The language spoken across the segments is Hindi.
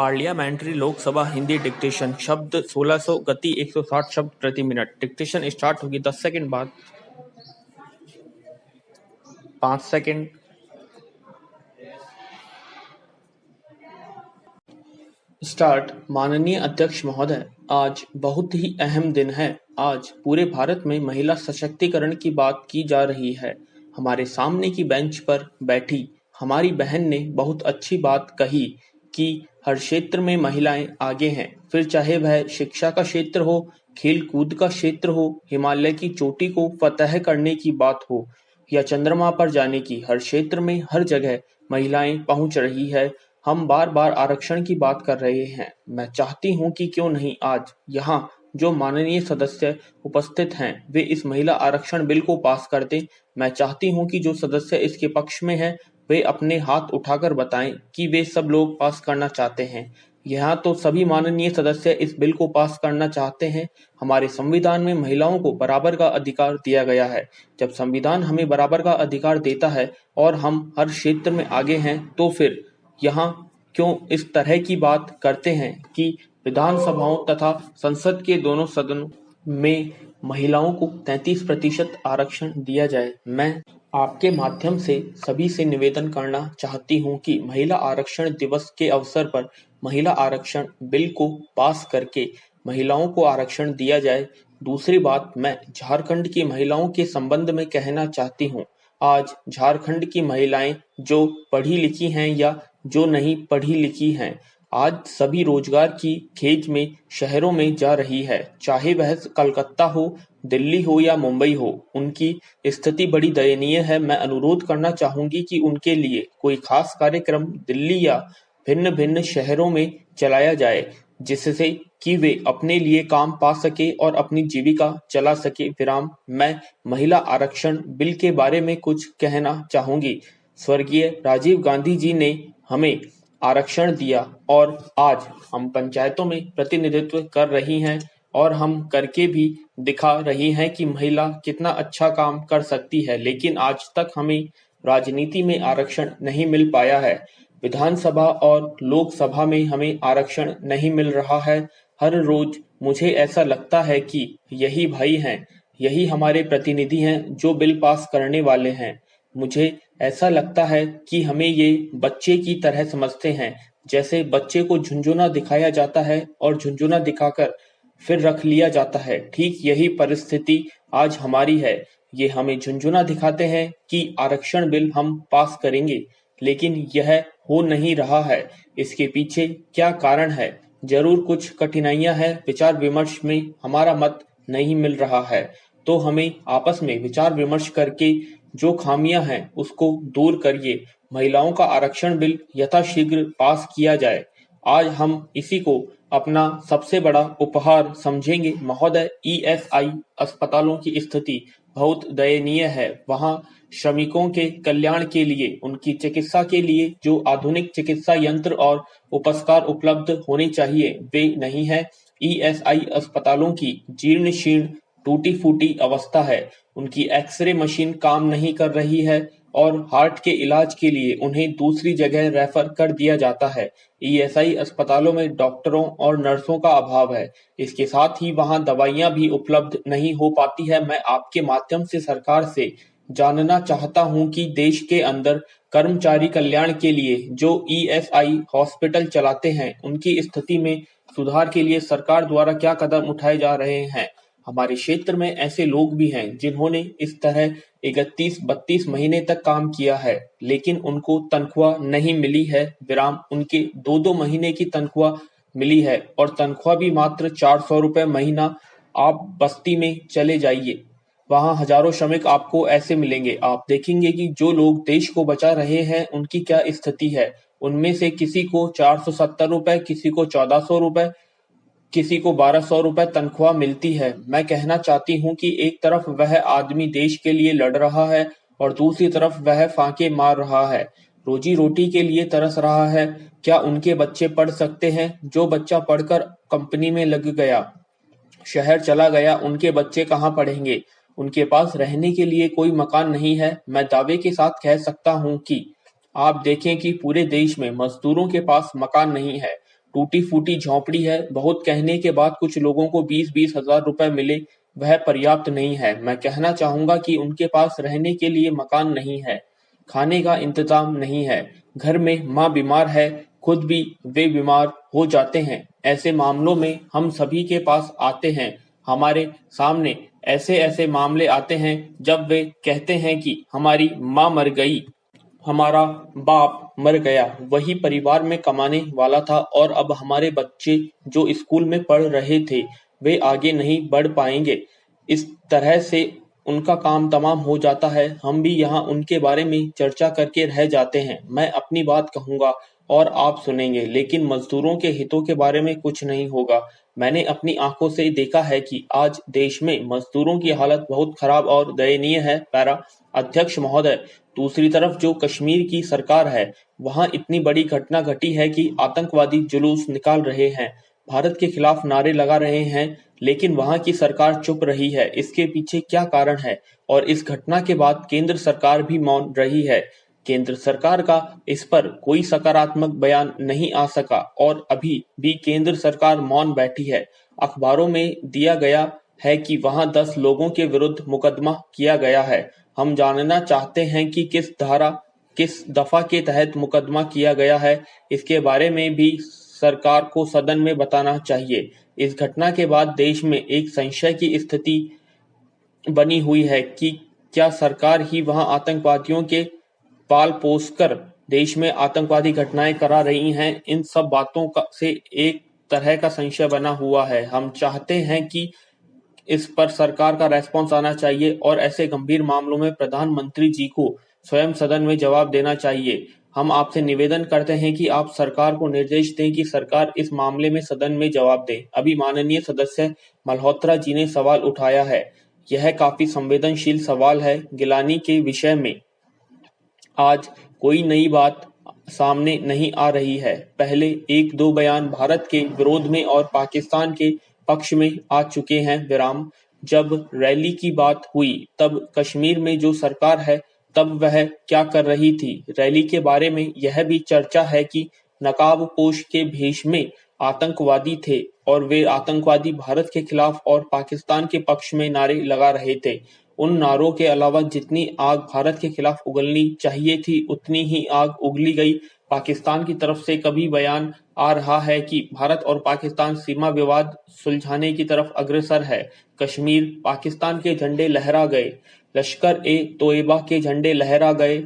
पार्लियामेंट्री लोकसभा हिंदी डिक्टेशन शब्द 1600 गति 160 शब्द प्रति मिनट। डिक्टेशन स्टार्ट होगी 10 सेकंड बाद। 5 सेकंड। स्टार्ट। माननीय अध्यक्ष महोदय, आज बहुत ही अहम दिन है। आज पूरे भारत में महिला सशक्तिकरण की बात की जा रही है। हमारे सामने की बेंच पर बैठी हमारी बहन ने बहुत अच्छी बात कही कि हर क्षेत्र में महिलाएं आगे हैं, फिर चाहे वह शिक्षा का क्षेत्र हो, खेल कूद का क्षेत्र हो, हिमालय की चोटी को फतह करने की बात हो या चंद्रमा पर जाने की, हर क्षेत्र में हर जगह महिलाएं पहुंच रही है। हम बार बार आरक्षण की बात कर रहे हैं। मैं चाहती हूं कि क्यों नहीं आज यहाँ जो माननीय सदस्य उपस्थित हैं वे इस महिला आरक्षण बिल को पास कर दें। मैं चाहती हूं कि जो सदस्य इसके पक्ष में हैं वे अपने हाथ उठाकर बताएं कि वे सब लोग पास करना चाहते हैं। यहाँ तो सभी माननीय सदस्य इस बिल को पास करना चाहते हैं। हमारे संविधान में महिलाओं को बराबर का अधिकार दिया गया है। जब संविधान हमें बराबर का अधिकार देता है और हम हर क्षेत्र में आगे हैं तो फिर यहाँ क्यों इस तरह की बात करते हैं कि विधानसभाओं तथा संसद के दोनों सदनों में महिलाओं को 33% आरक्षण दिया जाए। मैं आपके माध्यम से सभी से निवेदन करना चाहती हूं कि महिला आरक्षण दिवस के अवसर पर महिला आरक्षण बिल को पास करके महिलाओं को आरक्षण दिया जाए। दूसरी बात, मैं झारखंड की महिलाओं के संबंध में कहना चाहती हूं। आज झारखंड की महिलाएं जो पढ़ी लिखी हैं या जो नहीं पढ़ी लिखी हैं, आज सभी रोजगार की खेज में शहरों में जा रही है। चाहे वह कलकत्ता हो, दिल्ली हो या मुंबई हो, उनकी स्थिति बड़ी दयनीय है। मैं अनुरोध करना चाहूंगी कि उनके लिए कोई खास कार्यक्रम दिल्ली या भिन्न भिन्न शहरों में चलाया जाए, जिससे कि वे अपने लिए काम पा सके और अपनी जीविका चला सके। विराम। मैं महिला आरक्षण बिल के बारे में कुछ कहना चाहूंगी। स्वर्गीय राजीव गांधी जी ने हमें आरक्षण दिया और आज हम पंचायतों में प्रतिनिधित्व कर रही हैं और हम करके भी दिखा रही हैं कि महिला कितना अच्छा काम कर सकती है। लेकिन आज तक हमें राजनीति में आरक्षण नहीं मिल पाया है। विधानसभा और लोकसभा में हमें आरक्षण नहीं मिल रहा है। हर रोज मुझे ऐसा लगता है कि यही भाई हैं, यही हमारे प्रतिनिधि हैं जो बिल पास करने वाले हैं। मुझे ऐसा लगता है कि हमें ये बच्चे की तरह समझते हैं, जैसे बच्चे को झुनझुना दिखाया जाता है और झुनझुना दिखाकर फिर रख लिया जाता है। ठीक यही परिस्थिति आज हमारी है। ये हमें झुनझुना दिखाते हैं कि आरक्षण बिल हम पास करेंगे, लेकिन यह हो नहीं रहा है। इसके पीछे क्या कारण है? जरूर कुछ कठिनाइयां हैं। विचार विमर्श में हमारा मत नहीं मिल रहा है, तो हमें आपस में विचार विमर्श करके जो खामियां हैं उसको दूर करिए। महिलाओं का आरक्षण बिल यथाशीघ्र पास किया जाए। आज हम इसी को अपना सबसे बड़ा उपहार समझेंगे। महोदय, ईएसआई अस्पतालों की स्थिति बहुत दयनीय है। वहां श्रमिकों के कल्याण के लिए, उनकी चिकित्सा के लिए जो आधुनिक चिकित्सा यंत्र और उपस्कार उपलब्ध होने चाहिए वे नहीं है। ईएसआई अस्पतालों की जीर्ण शीर्ण टूटी फूटी अवस्था है। उनकी एक्सरे मशीन काम नहीं कर रही है और हार्ट के इलाज के लिए उन्हें दूसरी जगह रेफर कर दिया जाता है। ईएसआई अस्पतालों में डॉक्टरों और नर्सों का अभाव है। इसके साथ ही वहां दवाइयां भी उपलब्ध नहीं हो पाती है। मैं आपके माध्यम से सरकार से जानना चाहता हूं कि देश के अंदर कर्मचारी कल्याण के लिए जो ईएसआई हॉस्पिटल चलाते हैं उनकी स्थिति में सुधार के लिए सरकार द्वारा क्या कदम उठाए जा रहे हैं। हमारे क्षेत्र में ऐसे लोग भी हैं जिन्होंने इस तरह 31-32 महीने तक काम किया है, लेकिन उनको तनख्वाह नहीं मिली है। विराम। उनके 2-2 महीने की तनख्वाह मिली है और तनख्वाह भी मात्र 400 रुपए महीना। आप बस्ती में चले जाइए, वहां हजारों श्रमिक आपको ऐसे मिलेंगे। आप देखेंगे कि जो लोग देश को बचा रहे हैं उनकी क्या स्थिति है। उनमें से किसी को 470 रुपए, किसी को 1400 रुपए, किसी को 1200 रुपए तनख्वाह मिलती है। मैं कहना चाहती हूँ कि एक तरफ वह आदमी देश के लिए लड़ रहा है और दूसरी तरफ वह फांके मार रहा है, रोजी रोटी के लिए तरस रहा है। क्या उनके बच्चे पढ़ सकते हैं? जो बच्चा पढ़कर कंपनी में लग गया, शहर चला गया, उनके बच्चे कहाँ पढ़ेंगे? उनके पास रहने के लिए कोई मकान नहीं है। मैं दावे के साथ कह सकता हूँ कि आप देखें कि पूरे देश में मजदूरों के पास मकान नहीं है। टूटी फूटी झोंपड़ी है। बहुत कहने के बाद कुछ लोगों को 20-20 हजार रुपए मिले, वह पर्याप्त नहीं है। मैं कहना चाहूंगा कि उनके पास रहने के लिए मकान नहीं है, खाने का इंतजाम नहीं है, घर में माँ बीमार है, खुद भी वे बीमार हो जाते हैं। ऐसे मामलों में हम सभी के पास आते हैं, हमारे सामने ऐसे ऐसे मामले आते हैं जब वे कहते हैं कि हमारी माँ मर गई, हमारा बाप मर गया, वही परिवार में कमाने वाला था और अब हमारे बच्चे जो स्कूल में पढ़ रहे थे वे आगे नहीं बढ़ पाएंगे। इस तरह से उनका काम तमाम हो जाता है। हम भी यहाँ उनके बारे में चर्चा करके रह जाते हैं। मैं अपनी बात कहूँगा और आप सुनेंगे, लेकिन मजदूरों के हितों के बारे में कुछ नहीं होगा। मैंने अपनी आंखों से देखा है कि आज देश में मजदूरों की हालत बहुत खराब और दयनीय है। पैरा अध्यक्ष महोदय, दूसरी तरफ जो कश्मीर की सरकार है, वहां इतनी बड़ी घटना घटी है कि आतंकवादी जुलूस निकाल रहे हैं, भारत के खिलाफ नारे लगा रहे हैं, लेकिन वहां की सरकार चुप रही है। इसके पीछे क्या कारण है? और इस घटना के बाद केंद्र सरकार भी मौन रही है। केंद्र सरकार का इस पर कोई सकारात्मक बयान नहीं आ सका और अभी भी केंद्र सरकार मौन बैठी है। अखबारों में दिया गया है कि वहां 10 लोगों के विरुद्ध मुकदमा किया गया है। हम जानना चाहते हैं कि किस धारा, किस दफा के तहत मुकदमा किया गया है। इसके बारे में भी सरकार को सदन में बताना चाहिए। इस घटना के बाद देश में एक संशय की स्थिति बनी हुई है कि क्या सरकार ही वहां आतंकवादियों के पाल पोस कर देश में आतंकवादी घटनाएं करा रही हैं। इन सब बातों से एक तरह का संशय बना हुआ है। हम चाहते हैं कि इस पर सरकार का रेस्पॉन्स आना चाहिए और ऐसे गंभीर मामलों में प्रधानमंत्री जी को स्वयं सदन में जवाब देना चाहिए। हम आपसे निवेदन करते हैं कि आप सरकार को निर्देश दें कि सरकार इस मामले में सदन में जवाब दे। अभी माननीय सदस्य मल्होत्रा जी ने सवाल उठाया है, यह काफी संवेदनशील सवाल है। गिलानी के विषय में आज कोई नई बात सामने नहीं आ रही है। पहले एक दो बयान भारत के विरोध में और पाकिस्तान के पक्ष में आ चुके हैं। विराम। जब रैली की बात हुई तब कश्मीर में जो सरकार है तब वह क्या कर रही थी? रैली के बारे में यह भी चर्चा है कि नकाबपोश के भेष में आतंकवादी थे और वे आतंकवादी भारत के खिलाफ और पाकिस्तान के पक्ष में नारे लगा रहे थे। उन नारों के अलावा जितनी आग भारत के खिलाफ उगलनी चाहिए थी उतनी ही आग उगली गई। पाकिस्तान की तरफ से कभी बयान आ रहा है कि भारत और पाकिस्तान सीमा विवाद सुलझाने की तरफ अग्रसर है। कश्मीर पाकिस्तान के झंडे लहरा गए, लश्कर ए तोयबा के झंडे लहरा गए।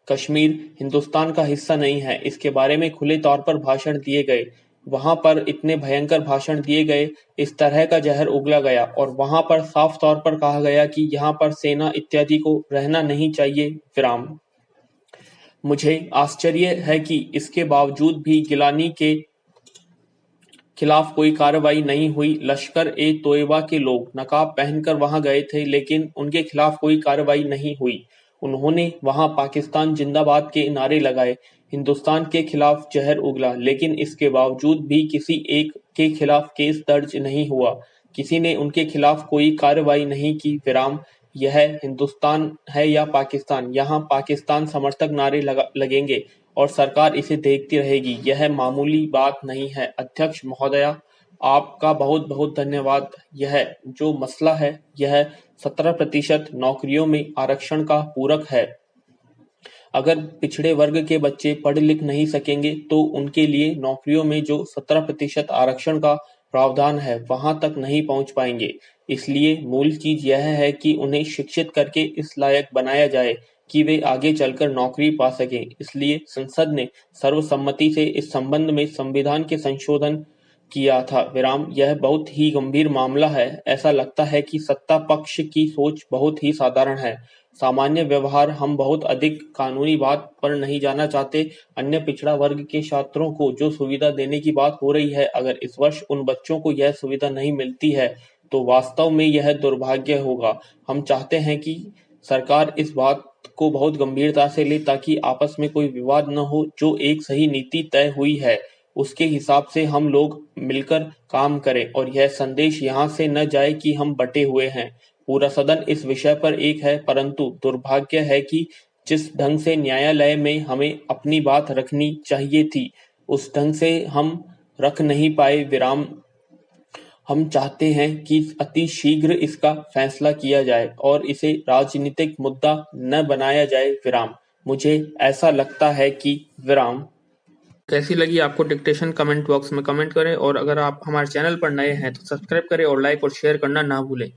कश्मीर हिंदुस्तान का हिस्सा नहीं है, इसके बारे में खुले तौर पर भाषण दिए गए। वहां पर इतने भयंकर भाषण दिए गए, इस तरह का जहर उगला गया और वहां पर साफ तौर पर कहा गया कि यहाँ पर सेना इत्यादि को रहना नहीं चाहिए। विराम। मुझे आश्चर्य है कि इसके बावजूद भी गिलानी के खिलाफ कोई कार्रवाई नहीं हुई। लश्कर ए तोयबा के लोग नकाब पहनकर वहां गए थे, लेकिन उनके खिलाफ कोई कार्रवाई नहीं हुई। उन्होंने वहां पाकिस्तान जिंदाबाद के नारे लगाए, हिंदुस्तान के खिलाफ जहर उगला, लेकिन इसके बावजूद भी किसी एक के खिलाफ केस दर्ज नहीं हुआ, किसी ने उनके खिलाफ कोई कार्रवाई नहीं की। विराम। यह हिंदुस्तान है या पाकिस्तान? यहाँ पाकिस्तान समर्थक नारे लगेंगे और सरकार इसे देखती रहेगी। यह मामूली बात नहीं है। अध्यक्ष महोदया, आपका बहुत बहुत धन्यवाद। यह जो मसला है यह 17% नौकरियों में आरक्षण का पूरक है। अगर पिछड़े वर्ग के बच्चे पढ़ लिख नहीं सकेंगे तो उनके लिए नौकरियों में जो 17% आरक्षण का प्रावधान है वहां तक नहीं पहुंच पाएंगे। इसलिए मूल चीज यह है कि उन्हें शिक्षित करके इस लायक बनाया जाए कि वे आगे चलकर नौकरी पा सकें। इसलिए संसद ने सर्वसम्मति से इस संबंध में संविधान के संशोधन किया था। विराम। यह बहुत ही गंभीर मामला है। ऐसा लगता है कि सत्ता पक्ष की सोच बहुत ही साधारण है, सामान्य व्यवहार। हम बहुत अधिक कानूनी बात पर नहीं जाना चाहते। अन्य पिछड़ा वर्ग के छात्रों को जो सुविधा देने की बात हो रही है, अगर इस वर्ष उन बच्चों को यह सुविधा नहीं मिलती है तो वास्तव में यह दुर्भाग्य होगा। हम चाहते हैं कि सरकार इस बात को बहुत गंभीरता से ले ताकि आपस में कोई विवाद न हो। जो एक सही नीति तय हुई है उसके हिसाब से हम लोग मिलकर काम करें और यह संदेश यहाँ से न जाए कि हम बटे हुए हैं। पूरा सदन इस विषय पर एक है, परंतु दुर्भाग्य है कि जिस ढंग से न्यायालय में हमें अपनी बात रखनी चाहिए थी उस ढंग से हम रख नहीं पाए विराम। हम चाहते हैं कि अति शीघ्र इसका फैसला किया जाए और इसे राजनीतिक मुद्दा न बनाया जाए विराम। मुझे ऐसा लगता है कि विराम। कैसी लगी आपको डिक्टेशन कमेंट बॉक्स में कमेंट करें और अगर आप हमारे चैनल पर नए हैं तो सब्सक्राइब करें और लाइक और शेयर करना ना भूलें।